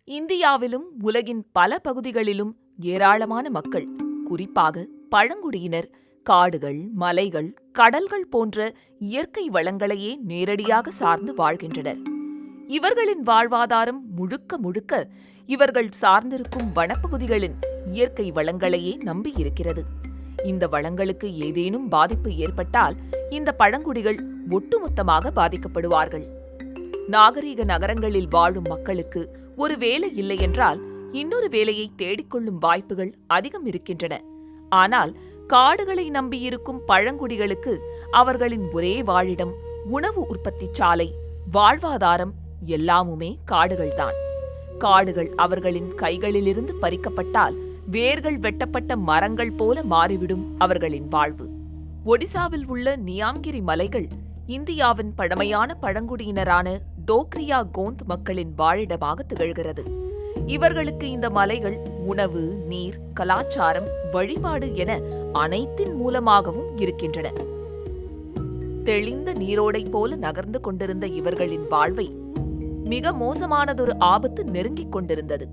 இந்தியாவிலும் உலகின் பல பகுதிகளிலும் ஏராளமான மக்கள், குறிப்பாக பழங்குடியினர், காடுகள், மலைகள், கடல்கள் போன்ற இயற்கை வளங்களையே நேரடியாக சார்ந்து வாழ்கின்றனர். இவர்களின் வாழ்வாதாரம் முழுக்க முழுக்க இவர்கள் சார்ந்திருக்கும் வனப்பகுதிகளின் இயற்கை வளங்களையே நம்பியிருக்கிறது. இந்த வளங்களுக்கு ஏதேனும் பாதிப்பு ஏற்பட்டால் இந்த பழங்குடிகள் ஒட்டுமொத்தமாக பாதிக்கப்படுவார்கள். நாகரீக நகரங்களில் வாழும் மக்களுக்கு ஒரு வேலை இல்லை என்றால் இன்னொரு வேலையை தேடிக்கொள்ளும் வாய்ப்புகள் அதிகம் இருக்கின்றன. ஆனால் காடுகளை நம்பியிருக்கும் பழங்குடிகளுக்கு அவர்களின் ஒரே வாழிடம், உணவு உற்பத்தி சாலை, வாழ்வாதாரம் எல்லாமுமே காடுகள்தான். காடுகள் அவர்களின் கைகளிலிருந்து பறிக்கப்பட்டால் வேர்கள் வெட்டப்பட்ட மரங்கள் போல மாறிவிடும் அவர்களின் வாழ்வு. ஒடிசாவில் உள்ள நியாம்கிரி மலைகள் இந்தியாவின் பழமையான பழங்குடியினரான டோக்ரியா கோந்த் மக்களின் வாழிடமாக திகழ்கிறது. இவர்களுக்கு இந்த மலைகள் உணவு, நீர், கலாச்சாரம், வழிபாடு என அனைத்தின் மூலமாகவும் இருக்கின்றன. தெளிந்த நீரோடை போல நகர்ந்து கொண்டிருந்த இவர்களின் வாழ்வை மிக மோசமானதொரு ஆபத்து நெருங்கிக் கொண்டிருந்தது.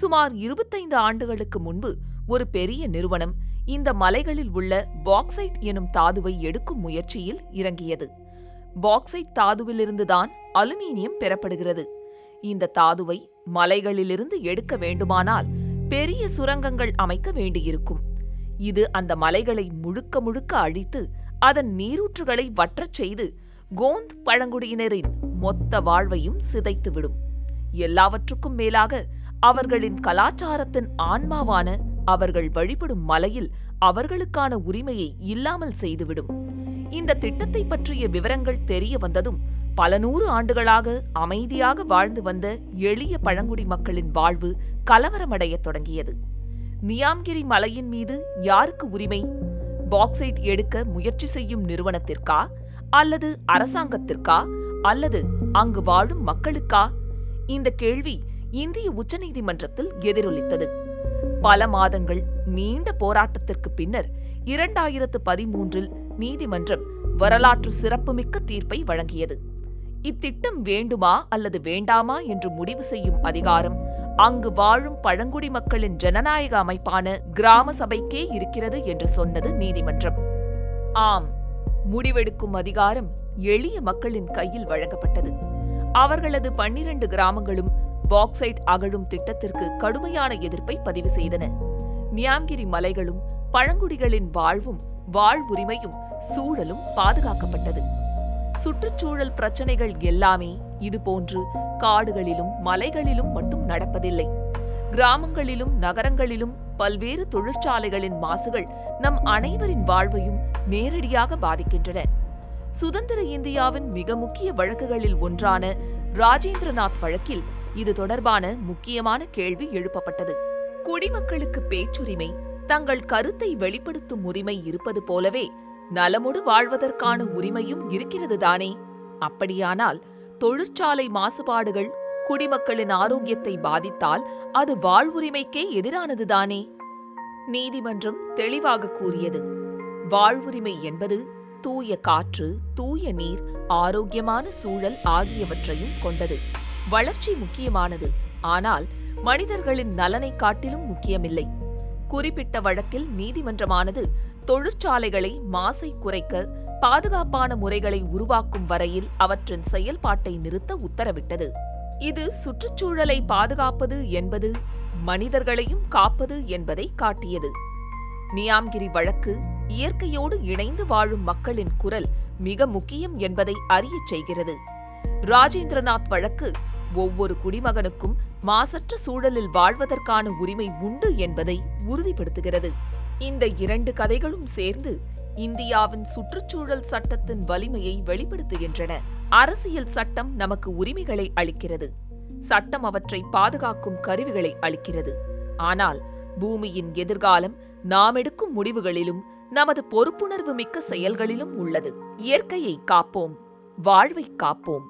சுமார் 25 ஆண்டுகளுக்கு முன்பு ஒரு பெரிய நிறுவனம் இந்த மலைகளில் உள்ள பாக்சைட் எனும் தாதுவை எடுக்கும் முயற்சியில் இறங்கியது. பாக்சைட் தாதுவிலிருந்துதான் அலுமினியம் பெறப்படுகிறது. இந்த தாதுவை மலைகளிலிருந்து எடுக்க வேண்டுமானால் பெரிய சுரங்கங்கள் அமைக்க வேண்டியிருக்கும். இது அந்த மலைகளை முழுக்க முழுக்க அழித்து அதன் நீரூற்றுகளை வற்றச் செய்து கோந்த் பழங்குடியினரின் மொத்த வாழ்வையும் சிதைத்துவிடும். எல்லாவற்றுக்கும் மேலாக அவர்களின் கலாச்சாரத்தின் ஆன்மாவான அவர்கள் வழிபடும் மலையில் அவர்களுக்கான உரிமையை இல்லாமல் செய்துவிடும். இந்த திட்டத்தை பற்றிய விவரங்கள் தெரிய வந்ததும் பல 100 ஆண்டுகளாக அமைதியாக வாழ்ந்து வந்த எளிய பழங்குடி மக்களின் வாழ்வு கலவரமடையத் தொடங்கியது. நியாம்கிரி மலையின் மீது யாருக்கு உரிமை? பாக்சைட் எடுக்க முயற்சி செய்யும் நிறுவனத்திற்கா, அல்லது அரசாங்கத்திற்கா, அல்லது அங்கு வாழும் மக்களுக்கா? இந்த கேள்வி இந்திய உச்சநீதிமன்றத்தில் எதிரொலித்தது. பல மாதங்கள் நீண்ட போராட்டத்திற்கு பின்னர் 2013இல் நீதிமன்றம் வரலாற்று சிறப்புமிக்க தீர்ப்பை வழங்கியது. இத்திட்டம் வேண்டுமா அல்லது வேண்டாமா என்று முடிவு செய்யும் அதிகாரம் அங்கு வாழும் பழங்குடி மக்களின் ஜனநாயக அமைப்பான கிராம சபைக்கே இருக்கிறது என்று சொன்னது நீதிமன்றம். ஆம், முடிவெடுக்கும் அதிகாரம் எளிய மக்களின் கையில் வழங்கப்பட்டது. அவர்களது 12 கிராமங்களும் பாக்சைட் அகழும் திட்டத்திற்கு கடுமையான எதிர்ப்பை பதிவு செய்தன. நியாம்கிரி மலைகளும் பழங்குடிகளின் வாழ்வும் வாழ்வுரிமையும் சூழலும் பாதுகாக்கப்பட்டது. சுற்றுச்சூழல் பிரச்சனைகள் எல்லாமே இதுபோன்று காடுகளிலும் மலைகளிலும் மட்டும் நடப்பதில்லை. கிராமங்களிலும் நகரங்களிலும் பல்வேறு தொழிற்சாலைகளின் மாசுகள் நம் அனைவரின் வாழ்வையும் நேரடியாக பாதிக்கின்றன. சுதந்திர இந்தியாவின் மிக முக்கிய வழக்குகளில் ஒன்றான ராஜேந்திரநாத் வழக்கில் இது தொடர்பான முக்கியமான கேள்வி எழுப்பப்பட்டது. குடிமக்களுக்கு பேச்சுரிமை, தங்கள் கருத்தை வெளிப்படுத்தும் உரிமை இருப்பது போலவே நலமோடு வாழ்வதற்கான உரிமையும் இருக்கிறது தானே? அப்படியானால் தொழிற்சாலை மாசுபாடுகள் குடிமக்களின் ஆரோக்கியத்தை பாதித்தால் அது வாழ்வுரிமைக்கே எதிரானதுதானே? நீதிமன்றம் தெளிவாக கூறியது, வாழ்வுரிமை என்பது தூய காற்று, தூய நீர், ஆரோக்கியமான சூழல் ஆகியவற்றையும் கொண்டது. வளர்ச்சி முக்கியமானது, ஆனால் மனிதர்களின் நலனை காட்டிலும் முக்கியமில்லை. குறிப்பிட்ட வழக்கில் நீதிமன்றமானது தொழிற்சாலைகளை மாசை குறைக்க பாதுகாப்பான முறைகளை உருவாக்கும் வரையில் அவற்றின் செயல்பாட்டை நிறுத்த உத்தரவிட்டது. இது சுற்றுச்சூழலை பாதுகாப்பது என்பது மனிதர்களையும் காப்பது என்பதை காட்டியது. நியாம்கிரி வழக்கு இயற்கையோடு இணைந்து வாழும் மக்களின் குரல் மிக முக்கியம் என்பதை அறியச் செய்கிறது. ராஜேந்திரநாத் வழக்கு ஒவ்வொரு குடிமகனுக்கும் மாசற்ற சூழலில் வாழ்வதற்கான உரிமை உண்டு என்பதை உறுதிப்படுத்துகிறது. இந்த 2 கதைகளும் சேர்ந்து இந்தியாவின் சுற்றுச்சூழல் சட்டத்தின் வலிமையை வெளிப்படுத்துகின்றன. அரசியல் சட்டம் நமக்கு உரிமைகளை அளிக்கிறது. சட்டம் அவற்றை பாதுகாக்கும் கருவிகளை அளிக்கிறது. ஆனால் பூமியின் எதிர்காலம் நாம் எடுக்கும் முடிவுகளிலும் நமது பொறுப்புணர்வு மிக்க செயல்களிலும் உள்ளது. இயற்கையை காப்போம், வாழ்வை காப்போம்.